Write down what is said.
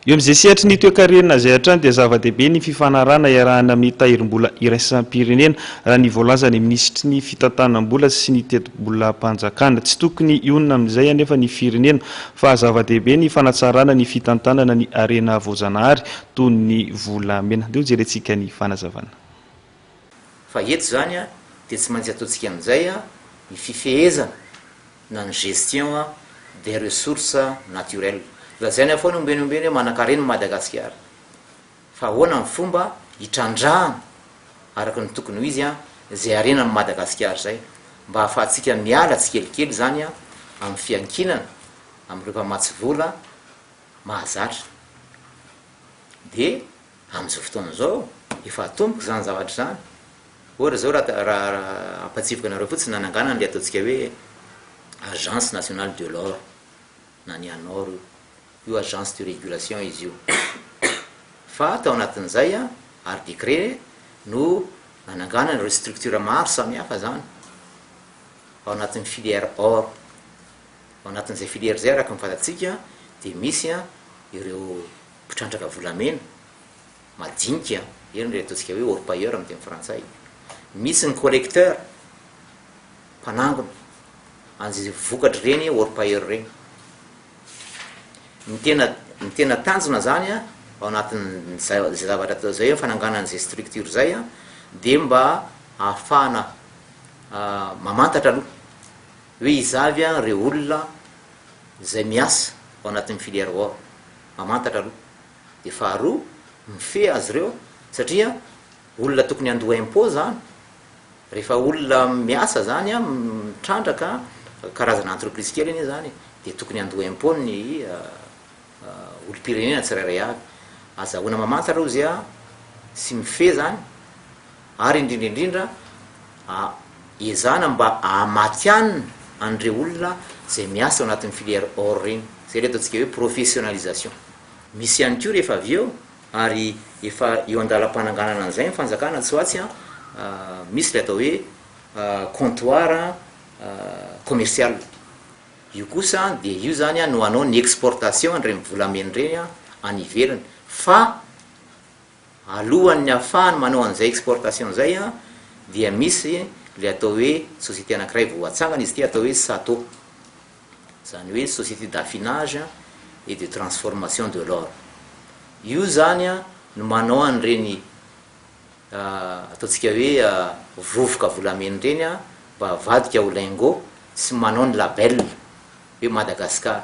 eo amin'izay sehatra ny toe-karena izay hatrany dia zava-dehibe ny fifanarahana iarahana amin'ny tahirim-bola iraisam-pirenena raha ny voalaza ny minisitry ny fitantanam-bola sy ny teti-bola-panjakana. Tsy tokony ionona amin'izay anefa ny firenena fa zava-dehibe ny fanatsarana ny fitantanana ny arena voajanahary toy ny volamena. Dia jerentsika ny fanazavana. Fa eto zany a dia tsy maintsy ataontsika amin'izay a ny fifehezana na ny gestion des ressources naturelles. Lazaina foana ombenombeny hoe manan-karena Madagasikara fa ahoana ny fomba hitrandrahana araka ny tokony ho izy a zay arena amin'ny Madagasikara zay mba hahafahantsika miala tsikelikely zany a amin'ny fiankinana amin'ireo mpamatsy vola mahazatra. Dia amin'izao fotoana zao efa atomboko zany zavatra zany. Ohatra zao raha ampatsifoka anareo fotsiny nananganana le ataontsika hoe agence nationale de l'or na ny anor io agence de régulation izy io fa tao anatin'izay a ary décret no nananganana ireo structure maro samihafa zany ao anatin'ny filière or. Ao anatin'izay filière zay araka mifantatsika dia misy a ireo mpitrandraka volamena madinika eny le ataontsika hoe orpailleur amin'ny teny frantsay. Misy ny collecteur mpanangona an'izay vokatra reny orpailleur reny. Ny tena tanjona zany a ao anatin'ny zavatra atao zay fananganan'izay structure zay a dia mba ahafahana mamantatra aloha hoe izavy a reo olona zay miasa ao anatin'ny filière or, mamantatra aloha. Dia faharoa mifehy azy ireo satria olona tokony andoha impôt zany rehefa olona miasa zany a mitrandraka karazana entreprise kely iny zany dia tokony andoha impôt ny olo-pirenena tsirairay avy. Azahoana mamantatra ozy a sy mifehy zany ary indrindraindrindra ezana mba ahamaty-anina an'ireo olona zay miasa ao anatin'ny filière or reny. Zay le ataontsika hoe professionnalisation. Misy ihany koa rehefa avy eo ary efa eo andalam-pananganana an'izay ny fanjakana tsy hoatsy a misy le atao hoe comptoir commercial. Io kosa dia io zany a no anao ny exportation an'ireny volamena reny a any ivelany fa alohan'ny ahafahany manao an'izay exportation zay a dia misy le atao hoe société anankiray voatsangana izy ity atao hoe SATO, zany hoe société d'affinage et de transformation de l'or. Io zany a no manao an'ireny ataontsika hoe vovoka volamena reny a mba havadika ho laingo sy manao ny label hoe Madagasikara.